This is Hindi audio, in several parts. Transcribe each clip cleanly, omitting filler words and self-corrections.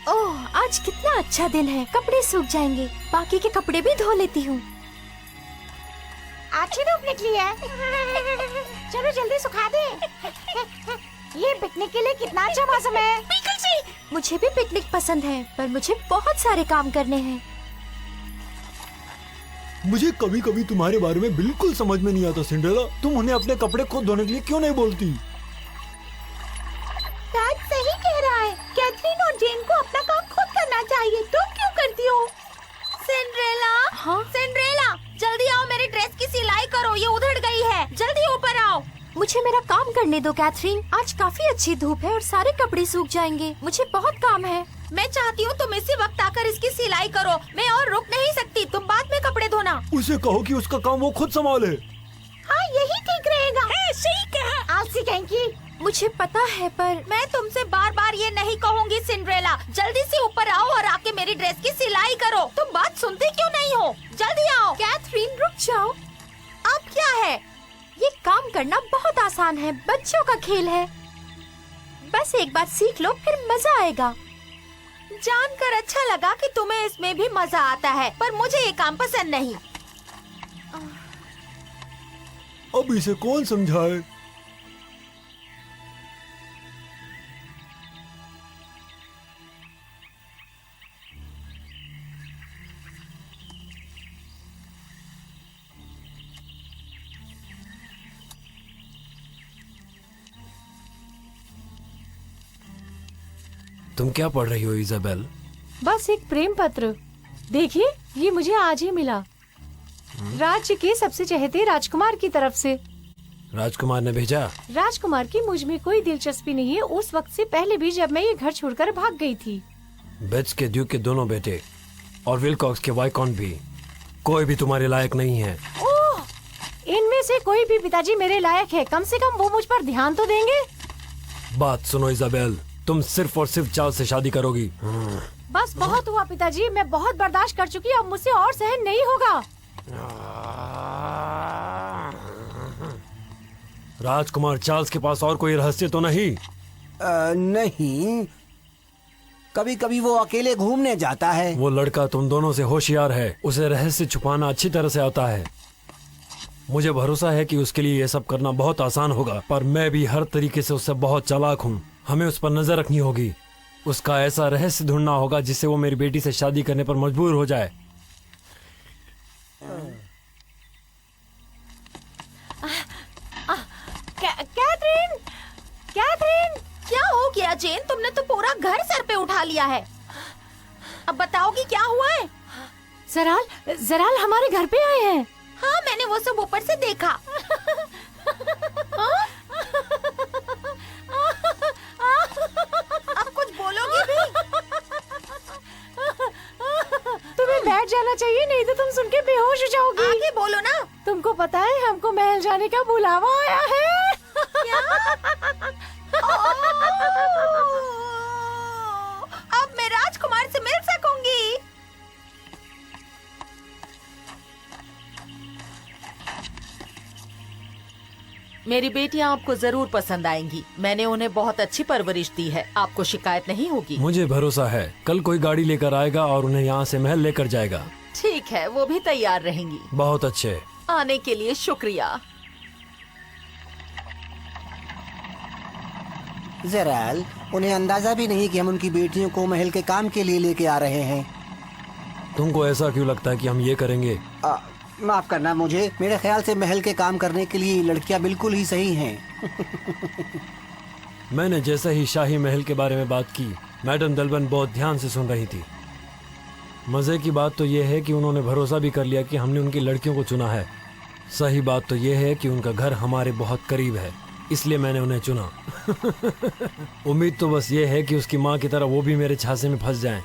ओह, आज कितना अच्छा दिन है, कपड़े सूख जाएंगे। बाकी के कपड़े भी धो लेती हूँ। अच्छी धूप निकली है। चलो जल्दी सुखा दे। ये पिकनिक के लिए कितना अच्छा मौसम है। बिल्कुल सही। मुझे भी पिकनिक पसंद है, पर मुझे बहुत सारे काम करने हैं। मुझे कभी कभी तुम्हारे बारे में बिल्कुल समझ में नहीं आता सिंड्रेला। तुम उन्हें अपने कपड़े खुद धोने के लिए क्यों नहीं बोलती? डैड सही कह रहा है। कैथरीन और जेन को अपना काम खुद करना चाहिए। तुम क्यों करती हो? सिंड्रेला, हाँ? सिंड्रेला, जल्दी आओ, मेरी ड्रेस की सिलाई करो, ये उधड़ गई है। जल्दी ऊपर आओ। मुझे मेरा काम करने दो कैथरीन। आज काफी अच्छी धूप है और सारे कपड़े सूख जाएंगे। मुझे बहुत काम है। मैं चाहती हूँ तुम इसी वक्त आकर इसकी सिलाई करो। मैं और रुक नहीं सकती। तुम बाद में कपड़े धोना। उसे कहो कि उसका काम वो खुद संभाले। हाँ, यही ठीक रहेगा। सही कहा। आलसी कहेंगी। मुझे पता है, पर मैं तुमसे बार बार ये नहीं कहूँगी सिंड्रेला। जल्दी से ऊपर आओ और आके मेरी ड्रेस की सिलाई करो। तुम बात सुनते क्यों नहीं हो? जल्दी आओ। कैथरीन, रुक जाओ। अब क्या है? ये काम करना बहुत आसान है, बच्चों का खेल है। बस एक बार सीख लो, फिर मजा आएगा। जानकर अच्छा लगा कि तुम्हें इसमें भी मजा आता है, पर मुझे ये काम पसंद नहीं। अब इसे कौन समझाए? तुम क्या पढ़ रही हो इजाबेल? बस एक प्रेम पत्र। देखिए, ये मुझे आज ही मिला। राज्य के सबसे चहेते राजकुमार की तरफ से। राजकुमार ने भेजा? राजकुमार की मुझ में कोई दिलचस्पी नहीं है, उस वक्त से पहले भी जब मैं ये घर छोड़कर भाग गई थी। बेट्स के ड्यूक के दोनों बेटे और विलकॉक्स के वाइकॉन्ट भी, कोई भी तुम्हारे लायक नहीं है। ओह, इनमें से कोई भी पिताजी मेरे लायक है। कम से कम वो मुझ पर ध्यान तो देंगे। बात सुनो इजाबेल, तुम सिर्फ और सिर्फ चार्ल्स से शादी करोगी। बस बहुत हुआ पिताजी, मैं बहुत बर्दाश्त कर चुकी, अब मुझसे और सहन नहीं होगा। राजकुमार चार्ल्स के पास और कोई रहस्य तो नहीं? नहीं, कभी कभी वो अकेले घूमने जाता है। वो लड़का तुम दोनों से होशियार है, उसे रहस्य छुपाना अच्छी तरह से आता है। मुझे भरोसा है कि उसके लिए ये सब करना बहुत आसान होगा, पर मैं भी हर तरीके से उससे बहुत चालाक हूँ। हमें उस पर नजर रखनी होगी। उसका ऐसा रहस्य ढूंढना होगा जिससे वो मेरी बेटी से शादी करने पर मजबूर हो जाए। कैथरीन, कैथरीन, क्या हो गया जेन? तुमने तो पूरा घर सर पे उठा लिया है। अब बताओगी क्या हुआ है? जराल, जराल हमारे घर पे आए हैं। हाँ, मैंने वो सब ऊपर से देखा। अब कुछ बोलोगी भी? तुम्हें बैठ जाना चाहिए, नहीं तो तुम सुन के बेहोश हो जाओगी। आगे बोलो ना। तुमको पता है हमको महल जाने का बुलावा आया है। क्या? अब मैं राजकुमार से मिल सकूंगी। मेरी बेटियां आपको जरूर पसंद आएंगी। मैंने उन्हें बहुत अच्छी परवरिश दी है, आपको शिकायत नहीं होगी। मुझे भरोसा है कल कोई गाड़ी लेकर आएगा और उन्हें यहाँ से महल लेकर जाएगा। ठीक है, वो भी तैयार रहेंगी। बहुत अच्छे। आने के लिए शुक्रिया। जराल, उन्हें अंदाजा भी नहीं कि हम उनकी बेटियों को महल के काम के लिए लेके आ रहे हैं। तुमको ऐसा क्यों लगता है कि हम ये करेंगे? माफ करना मुझे, मेरे ख्याल से महल के काम करने के लिए लड़कियां बिल्कुल ही सही हैं। मैंने जैसे ही शाही महल के बारे में बात की, मैडम दलबन बहुत ध्यान से सुन रही थी। मजे की बात तो यह है कि उन्होंने भरोसा भी कर लिया कि हमने उनकी लड़कियों को चुना है। सही बात तो यह है कि उनका घर हमारे बहुत करीब है, इसलिए मैंने उन्हें चुना। उम्मीद तो बस ये है कि उसकी माँ की तरह वो भी मेरे झांसे में फंस जाएं।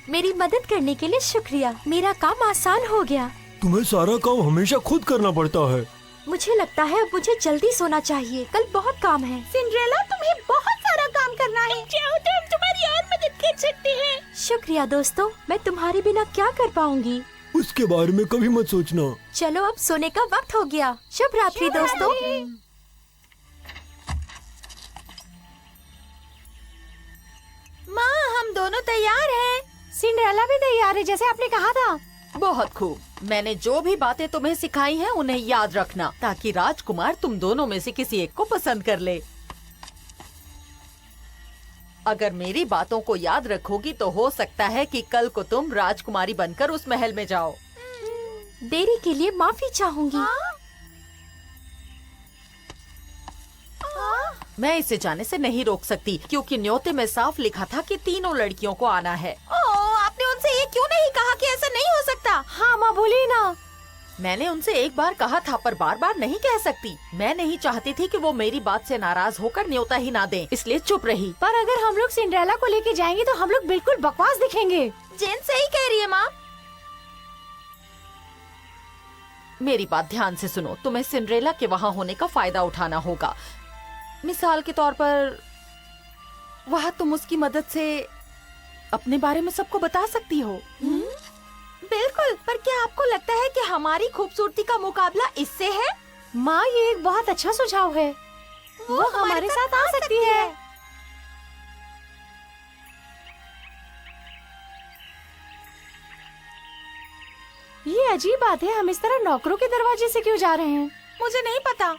मेरी मदद करने के लिए शुक्रिया। मेरा काम आसान हो गया। तुम्हें सारा काम हमेशा खुद करना पड़ता है। मुझे लगता है अब मुझे जल्दी सोना चाहिए, कल बहुत काम है। सिंड्रेला, तुम्हें बहुत सारा काम करना है। चाहो तो हम तुम्हारी और मदद कर सकते हैं। शुक्रिया दोस्तों, मैं तुम्हारे बिना क्या कर पाऊंगी। उसके बारे में कभी मत सोचना। चलो अब सोने का वक्त हो गया। शुभ रात्रि दोस्तों। दोनों तैयार हैं। सिंड्रेला भी तैयार है जैसे आपने कहा था। बहुत खूब। मैंने जो भी बातें तुम्हें सिखाई हैं उन्हें याद रखना, ताकि राजकुमार तुम दोनों में से किसी एक को पसंद कर ले। अगर मेरी बातों को याद रखोगी तो हो सकता है कि कल को तुम राजकुमारी बनकर उस महल में जाओ। देरी के लिए माफी चाहूंगी। मैं इसे जाने से नहीं रोक सकती, क्योंकि न्योते में साफ लिखा था कि तीनों लड़कियों को आना है। आपने उनसे ये क्यों नहीं कहा कि ऐसा नहीं हो सकता? हाँ माँ बोली ना। मैंने उनसे एक बार कहा था, पर बार बार नहीं कह सकती। मैं नहीं चाहती थी कि वो मेरी बात से नाराज होकर न्योता ही ना दें, इसलिए चुप रही। पर अगर हम लोग सिंड्रेला को लेके जाएंगे तो हम लोग बिल्कुल बकवास दिखेंगे। जेन सही कह रही है माँ। मेरी बात ध्यान से सुनो। तुम्हें सिंड्रेला के वहाँ होने का फायदा उठाना होगा। मिसाल के तौर पर वहाँ तुम उसकी मदद से अपने बारे में सबको बता सकती हो। बिल्कुल, पर क्या आपको लगता है कि हमारी खूबसूरती का मुकाबला इससे है? माँ ये एक बहुत अच्छा सुझाव है। वो हमारे साथ आ सकती है। ये अजीब बात है, हम इस तरह नौकरों के दरवाजे से क्यों जा रहे हैं? मुझे नहीं पता।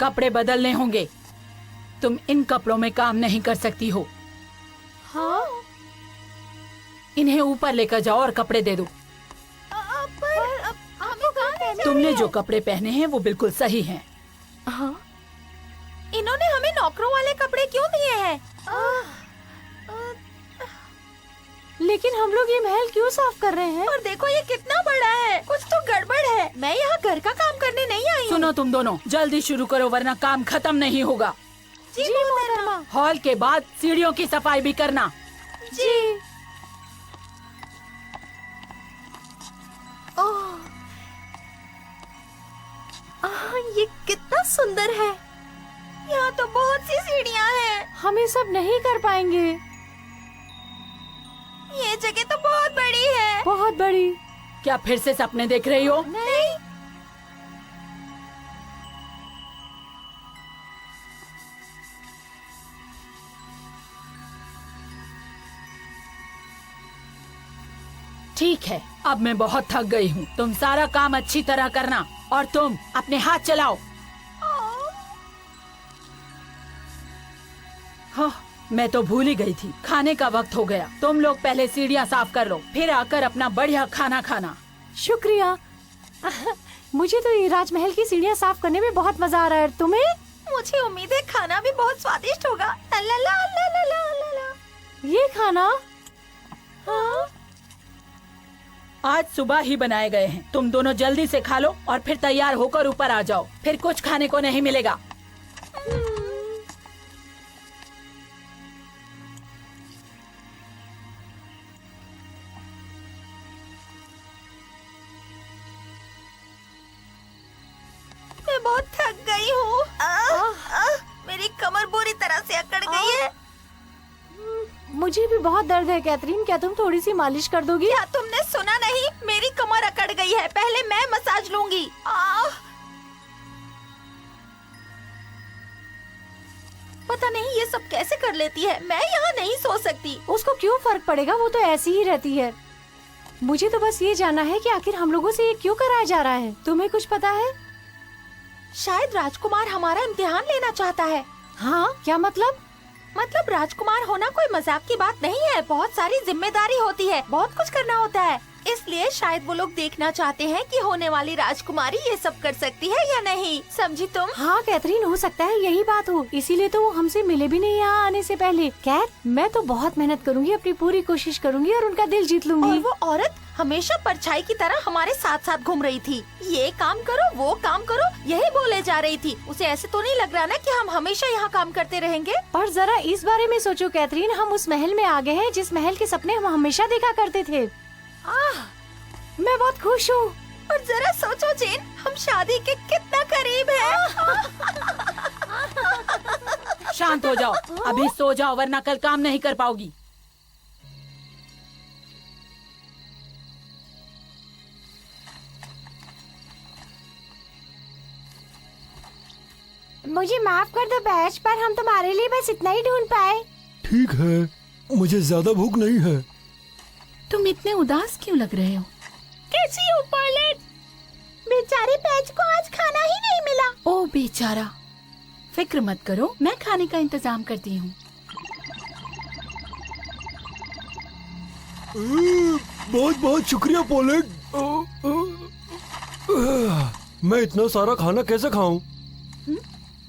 कपड़े बदलने होंगे। तुम इन कपड़ों में काम नहीं कर सकती हो। हाँ? इन्हें ऊपर लेकर जाओ और कपड़े दे दो। तुमने जो कपड़े पहने हैं वो बिल्कुल सही हैं। हाँ? इन्होंने हमें नौकरों वाले कपड़े क्यों दिए हैं? लेकिन हम लोग ये महल क्यों साफ कर रहे हैं? और देखो ये कितना बड़ा है, कुछ तो गड़बड़ है। मैं यहाँ घर का काम करने नहीं आई हूँ। सुनो तुम दोनों, जल्दी शुरू करो वरना काम खत्म नहीं होगा। जी मोहतरमा। हॉल के बाद सीढ़ियों की सफाई भी करना। जी। ओह, ये कितना सुंदर है। यहाँ तो बहुत सी सीढ़ियाँ हैं। हम ये सब नहीं कर पाएंगे। ये जगह तो बहुत बड़ी है। बहुत बड़ी। क्या फिर से सपने देख रही हो? नहीं। ठीक है, अब मैं बहुत थक गई हूँ। तुम सारा काम अच्छी तरह करना और तुम अपने हाथ चलाओ। हाँ, मैं तो भूल ही गई थी। खाने का वक्त हो गया। तुम लोग पहले सीढ़ियाँ साफ कर लो, फिर आकर अपना बढ़िया खाना खाना। शुक्रिया। मुझे तो ये राजमहल की सीढ़ियाँ साफ करने में बहुत मजा आ रहा है। तुम्हें? मुझे उम्मीद है खाना भी बहुत स्वादिष्ट होगा। ला ला ला ला ला ला ला। ये खाना? हाँ? आज सुबह ही बनाए गए हैं। तुम दोनों जल्दी से खा लो और फिर तैयार होकर ऊपर आ जाओ। फिर कुछ खाने को नहीं मिलेगा। मैं बहुत थक गई हूँ। मेरी कमर बुरी तरह से अकड़ गई है। मुझे भी बहुत दर्द है कैथरीन, क्या तुम थोड़ी सी मालिश कर दोगी? क्या तुमने सुना नहीं? मेरी कमर अकड़ गई है। पहले मैं मसाज लूंगी। पता नहीं ये सब कैसे कर लेती है। मैं यहाँ नहीं सो सकती। उसको क्यों फर्क पड़ेगा, वो तो ऐसी ही रहती है। मुझे तो बस ये जानना है कि आखिर हम लोगों से ये क्यों कराया जा रहा है। तुम्हें कुछ पता है? शायद राजकुमार हमारा इम्तिहान लेना चाहता है। हाँ, क्या मतलब? मतलब राजकुमार होना कोई मजाक की बात नहीं है। बहुत सारी जिम्मेदारी होती है, बहुत कुछ करना होता है। इसलिए शायद वो लोग देखना चाहते हैं कि होने वाली राजकुमारी ये सब कर सकती है या नहीं। समझी तुम? हाँ कैथरीन, हो सकता है यही बात हो। इसीलिए तो वो हमसे मिले भी नहीं यहाँ आने से पहले। कैथ, मैं तो बहुत मेहनत करूँगी, अपनी पूरी कोशिश करूँगी और उनका दिल जीत और लूंगी। वो औरत हमेशा परछाई की तरह हमारे साथ साथ घूम रही थी। ये काम करो, वो काम करो, यही बोले जा रही थी। उसे ऐसे तो नहीं लग रहा ना कि हम हमेशा यहाँ काम करते रहेंगे। पर जरा इस बारे में सोचो कैथरीन, हम उस महल में आ गए हैं जिस महल के सपने हम हमेशा देखा करते थे। मैं बहुत खुश हूँ। और जरा सोचो जेन, हम शादी के कितना करीब हैं। शांत हो जाओ, अभी सो जाओ वरना कल काम नहीं कर पाओगी। मुझे माफ कर दो बैच, पर हम तुम्हारे लिए बस इतना ही ढूंढ पाए। ठीक है, मुझे ज्यादा भूख नहीं है। तुम इतने उदास क्यों लग रहे हो? कैसी हो पायलट? बेचारे बैच को आज खाना ही नहीं मिला। ओ बेचारा, फिक्र मत करो, मैं खाने का इंतजाम करती हूँ। बहुत बहुत शुक्रिया पोलेट। मैं इतना सारा खाना कैसे खाऊं?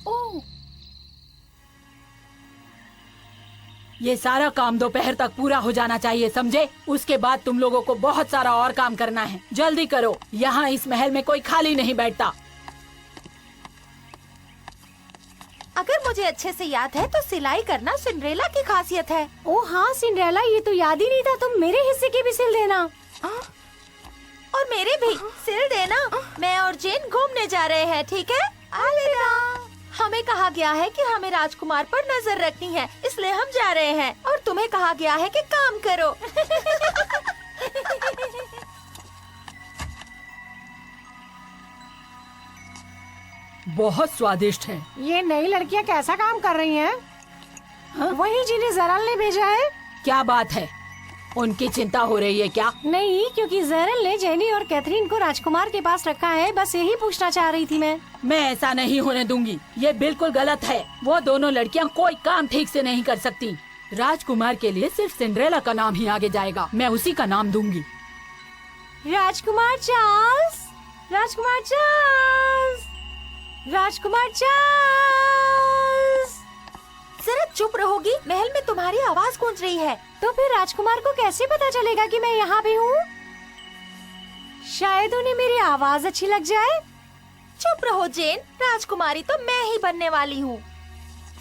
ओह, ये सारा काम दोपहर तक पूरा हो जाना चाहिए, समझे? उसके बाद तुम लोगों को बहुत सारा और काम करना है। जल्दी करो, यहाँ इस महल में कोई खाली नहीं बैठता। अगर मुझे अच्छे से याद है तो सिलाई करना सिंड्रेला की खासियत है। ओ हाँ सिंड्रेला, ये तो याद ही नहीं था। तुम मेरे हिस्से के भी सिल देना। और मेरे भी सिल देना। मैं और जेन घूमने जा रहे हैं, ठीक है? अलविदा। हमें कहा गया है कि हमें राजकुमार पर नजर रखनी है, इसलिए हम जा रहे हैं। और तुम्हें कहा गया है कि काम करो। बहुत स्वादिष्ट है। ये नई लड़कियाँ कैसा काम कर रही हैं? वही जिन्हें जरल ने भेजा है। क्या बात है, उनकी चिंता हो रही है क्या? नहीं, क्योंकि जरल ने जेनी और कैथरीन को राजकुमार के पास रखा है। बस यही पूछना चाह रही थी मैं ऐसा नहीं होने दूंगी, ये बिल्कुल गलत है। वो दोनों लड़कियां कोई काम ठीक से नहीं कर सकती। राजकुमार के लिए सिर्फ सिंड्रेला का नाम ही आगे जाएगा, मैं उसी का नाम दूंगी। राजकुमार चार्ल्स, राजकुमार चार्ल्स, राजकुमार चार्ल्स। जरा चुप रहोगी? महल में तुम्हारी आवाज गूंज रही है। तो फिर राजकुमार को कैसे पता चलेगा कि मैं यहाँ भी हूँ? शायद उन्हें मेरी आवाज अच्छी लग जाए। चुप रहो जेन, राजकुमारी तो मैं ही बनने वाली हूँ।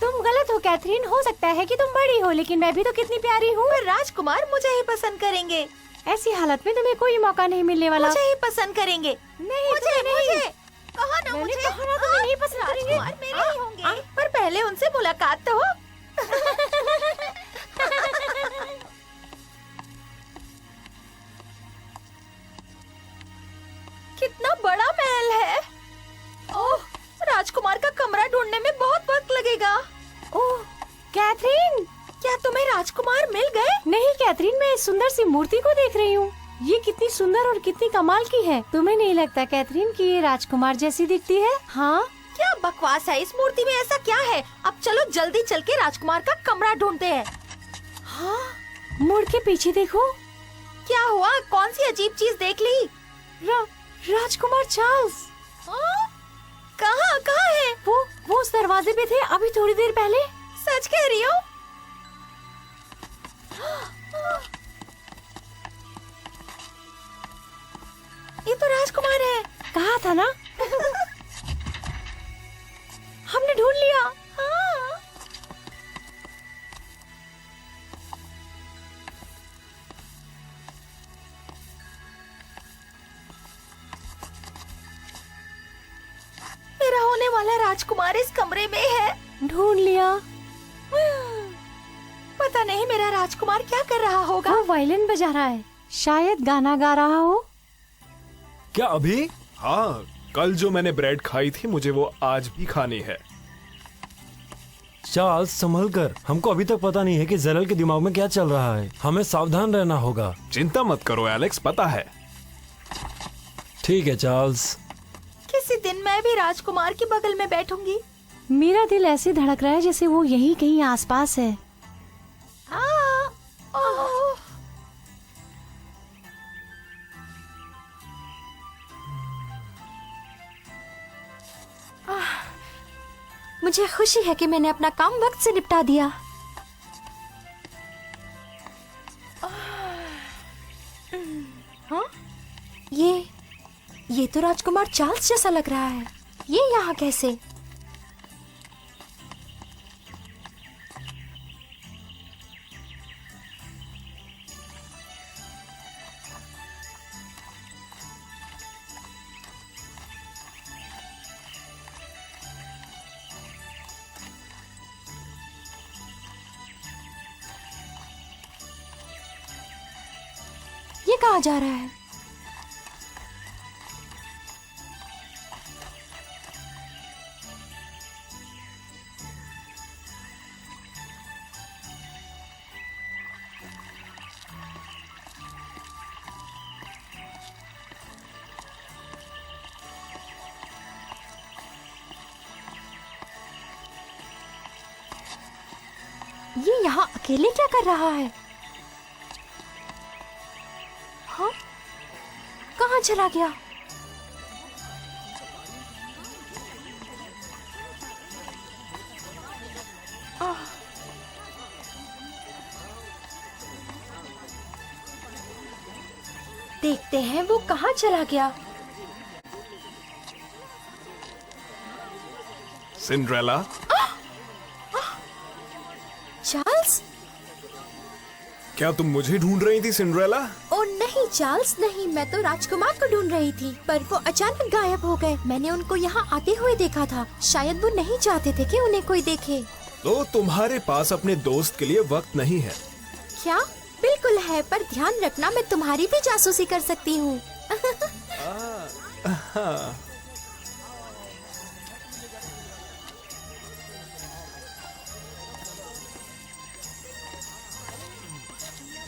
तुम गलत हो कैथरीन, हो सकता है कि तुम बड़ी हो, लेकिन मैं भी तो कितनी प्यारी हूँ। पर राजकुमार मुझे ही पसंद करेंगे। ऐसी हालत में तुम्हें कोई मौका नहीं मिलने वाला। मुझे ही पसंद करेंगे। नहीं, मुझे तुम्हें नहीं। मुझे कहा ना, मैंने मुझे कहा ना तुम्हें नहीं पसंद करेंगे। राजकुमार मेरे ही होंगे। पर पहले उनसे मुलाकात तो हो। कितना बड़ा महल है। ओह, राजकुमार का कमरा ढूंढने में बहुत वक्त लगेगा। ओह कैथरीन, क्या तुम्हें राजकुमार मिल गए? नहीं कैथरीन, मैं इस सुंदर सी मूर्ति को देख रही हूँ। ये कितनी सुंदर और कितनी कमाल की है। तुम्हें नहीं लगता कैथरीन कि ये राजकुमार जैसी दिखती है? हाँ। क्या बकवास है, इस मूर्ति में ऐसा क्या है? अब चलो जल्दी चल के राजकुमार का कमरा ढूंढते हैं। हाँ, मुड़ के पीछे देखो। क्या हुआ? कौन सी अजीब चीज देख ली? राजकुमार चार्ल्स। कहाँ कहाँ है? वो उस दरवाजे पे थे अभी थोड़ी देर पहले। सच कह रही हो? ये तो राजकुमार है। कहा था ना। हमने ढूंढ लिया। हाँ। मेरा होने वाला राजकुमार इस कमरे में है। ढूंढ लिया। पता नहीं मेरा राजकुमार क्या कर रहा होगा। वो वायलिन बजा रहा है, शायद गाना गा रहा हो। क्या अभी? हाँ, कल जो मैंने ब्रेड खाई थी मुझे वो आज भी खानी है। चार्ल्स संभल कर, हमको अभी तक पता नहीं है कि जरल के दिमाग में क्या चल रहा है। हमें सावधान रहना होगा। चिंता मत करो एलेक्स, पता है। ठीक है चार्ल्स। किसी दिन मैं भी राजकुमार के बगल में बैठूंगी। मेरा दिल ऐसे धड़क रहा है जैसे वो यहीं कहीं आसपास है। ओह। मुझे खुशी है कि मैंने अपना काम वक्त से निपटा दिया। हाँ? ये तो राजकुमार चार्ल्स जैसा लग रहा है। ये यहाँ कैसे? कहाँ जा रहा है? ये यहाँ अकेले क्या कर रहा है? हाँ, कहाँ चला गया? देखते हैं वो कहाँ चला गया। Cinderella, Charles? क्या तुम मुझे ढूंढ रही थी सिंड्रेला? ओ नहीं चार्ल्स नहीं, मैं तो राजकुमार को ढूंढ रही थी, पर वो अचानक गायब हो गए। मैंने उनको यहाँ आते हुए देखा था। शायद वो नहीं चाहते थे कि उन्हें कोई देखे। तो तुम्हारे पास अपने दोस्त के लिए वक्त नहीं है। क्या? बिल्कुल है, पर ध्यान रखना मैं तुम्हारी भी जासूसी कर सकती हूँ।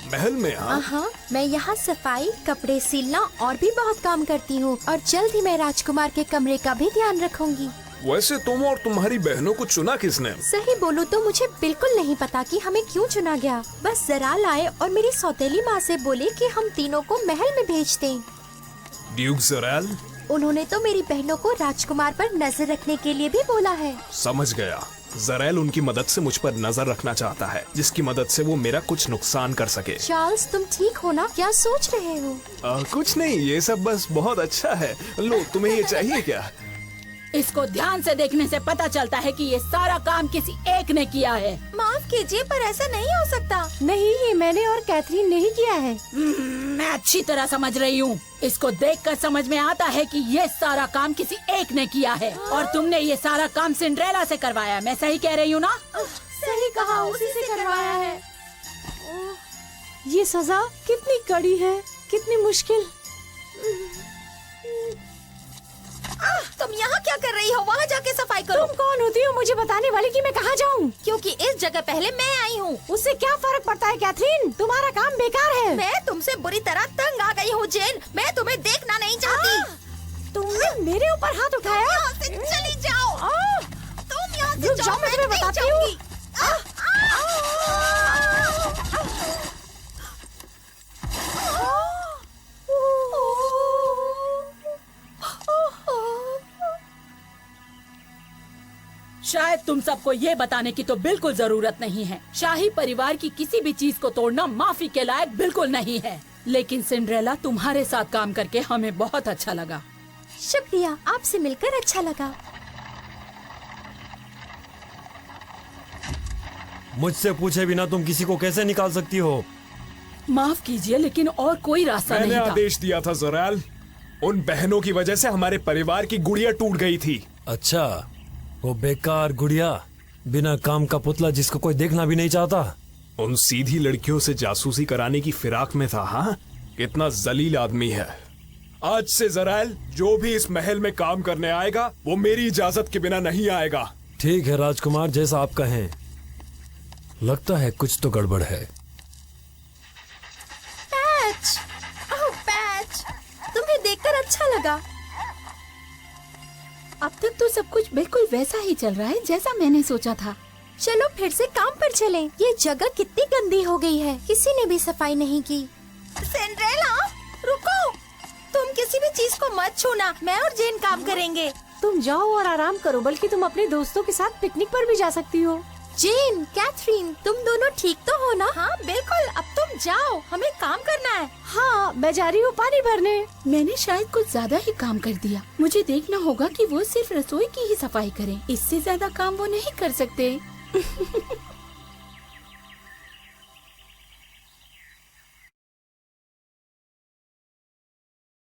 महल में? हाँ, मैं यहाँ सफाई, कपड़े सिलना और भी बहुत काम करती हूँ, और जल्द ही मैं राजकुमार के कमरे का भी ध्यान रखूंगी। वैसे तुम और तुम्हारी बहनों को चुना किसने? सही बोलूँ तो मुझे बिल्कुल नहीं पता कि हमें क्यों चुना गया। बस ज़राल आए और मेरी सौतेली माँ से बोले कि हम तीनों को महल में भेज दें। ड्यूक ज़राल? उन्होंने तो मेरी बहनों को राजकुमार पर नजर रखने के लिए भी बोला है। समझ गया। ज़राल उनकी मदद से मुझ पर नजर रखना चाहता है, जिसकी मदद से वो मेरा कुछ नुकसान कर सके। चार्ल्स, तुम ठीक हो ना? क्या सोच रहे हो? कुछ नहीं, ये सब बस बहुत अच्छा है। लो, तुम्हें ये चाहिए क्या? इसको ध्यान से देखने से पता चलता है कि ये सारा काम किसी एक ने किया है। माफ कीजिए, पर ऐसा नहीं हो सकता। नहीं, ये मैंने और कैथरीन ने ही किया है। मैं अच्छी तरह समझ रही हूँ। इसको देखकर समझ में आता है कि ये सारा काम किसी एक ने किया है, और तुमने ये सारा काम सिंड्रेला से करवाया। मैं सही कह रही हूँ ना? सही कहा, उसी से करवाया है। ये सजा कितनी कड़ी है, कितनी मुश्किल। तुम यहाँ क्या कर रही हो? वहाँ जाके सफाई करो। तुम कौन होती हो मुझे बताने वाली कि मैं कहाँ जाऊँ? क्योंकि इस जगह पहले मैं आई हूँ। उससे क्या फर्क पड़ता है कैथरीन? तुम्हारा काम बेकार है। मैं तुमसे बुरी तरह तंग आ गई हूँ जेन। मैं तुम्हें देखना नहीं चाहती। तुमने मेरे ऊपर हाथ उठाया? यहाँ से चली जाओ। तुम यहाँ से रुक जाओ, मैं तुम्हें बताती हूँ। शायद तुम सबको ये बताने की तो बिल्कुल जरूरत नहीं है। शाही परिवार की किसी भी चीज को तोड़ना माफी के लायक बिल्कुल नहीं है। लेकिन सिंड्रेला, तुम्हारे साथ काम करके हमें बहुत अच्छा लगा। शुक्रिया, आपसे मिलकर अच्छा लगा। मुझसे पूछे बिना तुम किसी को कैसे निकाल सकती हो? माफ कीजिए, लेकिन और कोई रास्ता मैंने नहीं था। आदेश दिया था ज़राल। उन बहनों की वजह से हमारे परिवार की गुड़िया टूट गई थी। अच्छा, वो बेकार गुड़िया, बिना काम का पुतला जिसको कोई देखना भी नहीं चाहता। उन सीधी लड़कियों से जासूसी कराने की फिराक में था। हाँ, कितना जलील आदमी है। आज से ज़राल, जो भी इस महल में काम करने आएगा वो मेरी इजाजत के बिना नहीं आएगा। ठीक है राजकुमार, जैसा आप कहें। लगता है कुछ तो गड़बड़ है। पैच, ओह पैच, तुम्हें देखकर अच्छा लगा। अब तक तो सब कुछ बिल्कुल वैसा ही चल रहा है जैसा मैंने सोचा था। चलो फिर से काम पर चलें। ये जगह कितनी गंदी हो गई है, किसी ने भी सफाई नहीं की। सिंड्रेला, रुको, तुम किसी भी चीज को मत छूना। मैं और जेन काम करेंगे। तुम जाओ और आराम करो, बल्कि तुम अपने दोस्तों के साथ पिकनिक पर भी जा सकती हो। जेन, कैथरीन, तुम दोनों ठीक तो हो ना? हाँ बिल्कुल, अब तुम जाओ, हमें काम करना है। हाँ, मैं जा रही हूँ पानी भरने। मैंने शायद कुछ ज्यादा ही काम कर दिया। मुझे देखना होगा कि वो सिर्फ रसोई की ही सफाई करें। इससे ज्यादा काम वो नहीं कर सकते।